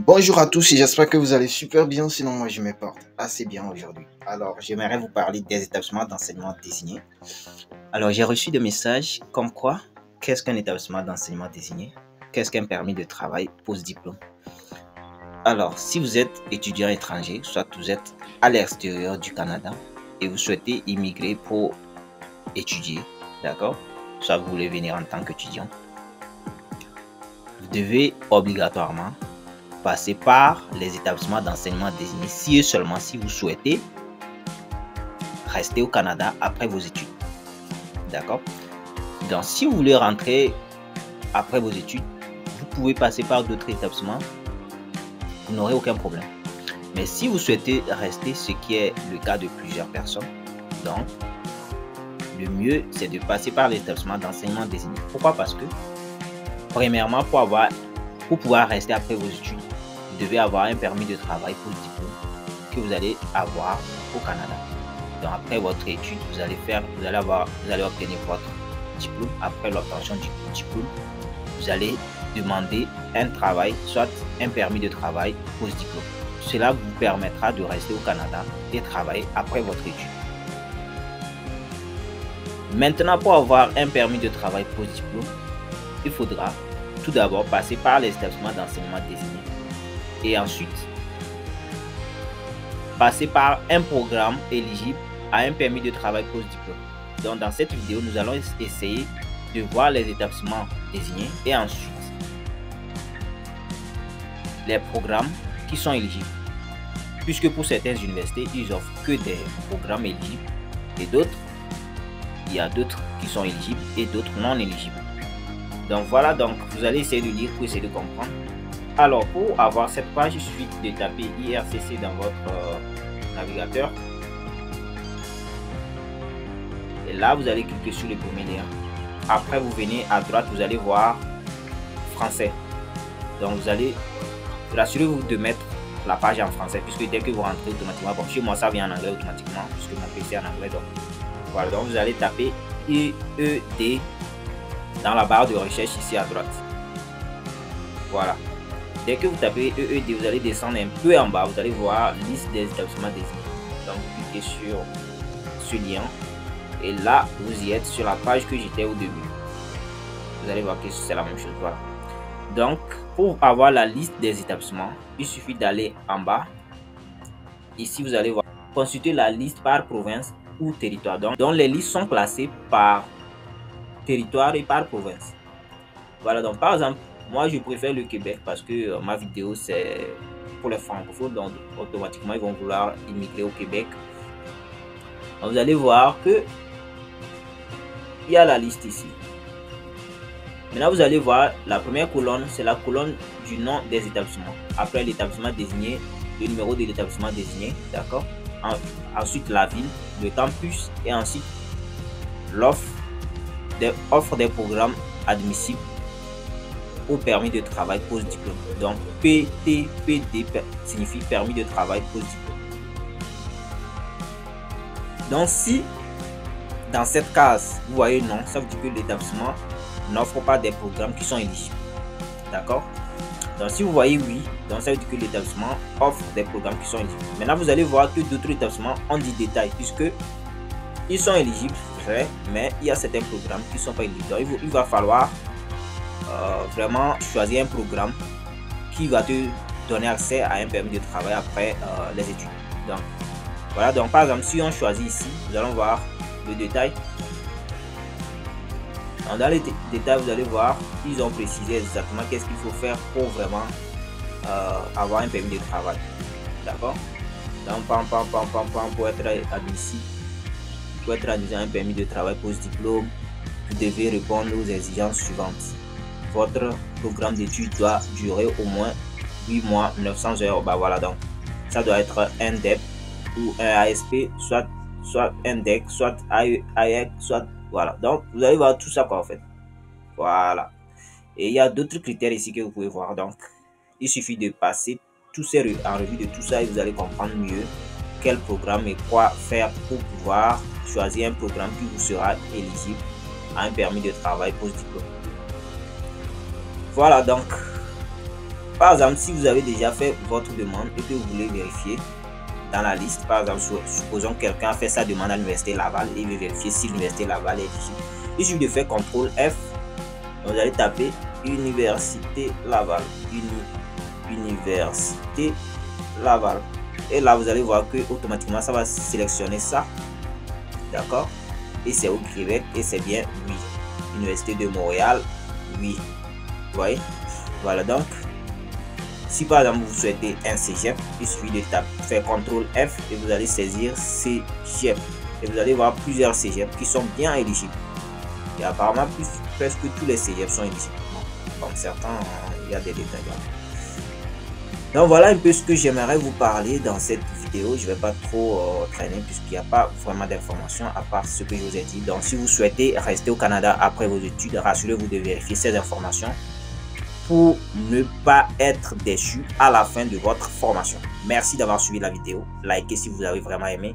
Bonjour à tous et j'espère que vous allez super bien, sinon moi je me porte assez bien aujourd'hui. Alors j'aimerais vous parler des établissements d'enseignement désignés. Alors j'ai reçu des messages comme quoi, qu'est-ce qu'un établissement d'enseignement désigné? Qu'est-ce qu'un permis de travail post-diplôme? Alors si vous êtes étudiant étranger, soit vous êtes à l'extérieur du Canada et vous souhaitez immigrer pour étudier, d'accord? Soit vous voulez venir en tant qu'étudiant, vous devez obligatoirement passer par les établissements d'enseignement désignés si et seulement si vous souhaitez rester au Canada après vos études. D'accord? Donc, si vous voulez rentrer après vos études, vous pouvez passer par d'autres établissements. Vous n'aurez aucun problème. Mais si vous souhaitez rester, ce qui est le cas de plusieurs personnes, donc, le mieux, c'est de passer par l'établissement d'enseignement désigné. Pourquoi? Parce que, premièrement, pour pouvoir rester après vos études, vous devez avoir un permis de travail pour le diplôme que vous allez avoir au Canada. Donc après votre étude, vous allez obtenir votre diplôme. Après l'obtention du diplôme, vous allez demander un travail, soit un permis de travail post-diplôme. Cela vous permettra de rester au Canada et travailler après votre étude. Maintenant, pour avoir un permis de travail post-diplôme, il faudra tout d'abord passer par les établissements d'enseignement désignés et ensuite passer par un programme éligible à un permis de travail post-diplôme. Donc dans cette vidéo, nous allons essayer de voir les établissements désignés et ensuite les programmes qui sont éligibles. Puisque pour certaines universités, ils offrent que des programmes éligibles et d'autres, il y a d'autres qui sont éligibles et d'autres non éligibles. Donc voilà, donc vous allez essayer de lire pour essayer de comprendre. Alors pour avoir cette page, il suffit de taper IRCC dans votre navigateur. Et là, vous allez cliquer sur le premier lien. Après, vous venez à droite, vous allez voir français. Donc vous allez rassurez-vous de mettre la page en français, puisque dès que vous rentrez automatiquement, bon, chez moi ça vient en anglais automatiquement, puisque mon PC est en anglais. Donc voilà, donc vous allez taper IED dans la barre de recherche ici à droite. Voilà. Dès que vous tapez EED, vous allez descendre un peu en bas, vous allez voir liste des établissements désignés. Donc vous cliquez sur ce lien et là vous y êtes sur la page que j'étais au début. Vous allez voir que c'est la même chose. Voilà. Donc pour avoir la liste des établissements, il suffit d'aller en bas. Ici vous allez voir consulter la liste par province ou territoire. Donc les listes sont classées par territoire et par province. Voilà, donc par exemple, moi je préfère le Québec parce que ma vidéo c'est pour les francophones, donc automatiquement ils vont vouloir immigrer au Québec. Donc, vous allez voir que il y a la liste ici. Maintenant vous allez voir la première colonne, c'est la colonne du nom des établissements. Après l'établissement désigné, le numéro de l'établissement désigné, d'accord. Ensuite la ville, le campus et ensuite l'offre des programmes admissibles au permis de travail post-diplôme. Donc PTPD signifie permis de travail post-diplôme. Donc si dans cette case vous voyez non, ça veut dire que l'établissement n'offre pas des programmes qui sont éligibles. D'accord? Donc si vous voyez oui, donc ça veut dire que l'établissement offre des programmes qui sont éligibles. Maintenant vous allez voir que d'autres établissements ont des détails puisque ils sont éligibles, mais il y a certains programmes qui ne sont pas éligibles. Donc il va falloir vraiment choisir un programme qui va te donner accès à un permis de travail après les études. Donc voilà, donc par exemple si on choisit ici, nous allons voir le détail. Donc, dans les détails, vous allez voir, ils ont précisé exactement qu'est-ce qu'il faut faire pour vraiment avoir un permis de travail. D'accord? Donc pour être admissible, pour être admis à un permis de travail post-diplôme, vous devez répondre aux exigences suivantes. Votre programme d'études doit durer au moins 8 mois, 900 heures. Bah voilà, donc ça doit être un DEP ou un ASP, soit un DEC, soit AEC, soit voilà. Donc vous allez voir tout ça quoi en fait. Voilà. Et il y a d'autres critères ici que vous pouvez voir. Donc il suffit de passer tout ça en revue de tout ça et vous allez comprendre mieux quel programme et quoi faire pour pouvoir choisir un programme qui vous sera éligible à un permis de travail post-diplôme. Voilà, donc Par exemple, si vous avez déjà fait votre demande et que vous voulez vérifier dans la liste, par exemple, supposons que quelqu'un a fait sa demande à l'université Laval et il veut vérifier si l'université Laval est éligible. Il suffit de faire CTRL F. Donc, vous allez taper Université Laval. Université Laval. Et là, vous allez voir que automatiquement, ça va sélectionner ça. D'accord? Et c'est au Québec et c'est bien oui. Université de Montréal, oui. Vous voyez? Voilà, donc, si par exemple vous souhaitez un cégep, il suffit de faire CTRL F et vous allez saisir cégep. Et vous allez voir plusieurs cégeps qui sont bien éligibles. Et apparemment, presque tous les cégeps sont éligibles. Comme certains, il y a des détails là. Donc voilà un peu ce que j'aimerais vous parler dans cette vidéo. Je ne vais pas trop traîner puisqu'il n'y a pas vraiment d'informations à part ce que je vous ai dit. Donc si vous souhaitez rester au Canada après vos études, rassurez-vous de vérifier ces informations pour ne pas être déçu à la fin de votre formation. Merci d'avoir suivi la vidéo. Likez si vous avez vraiment aimé.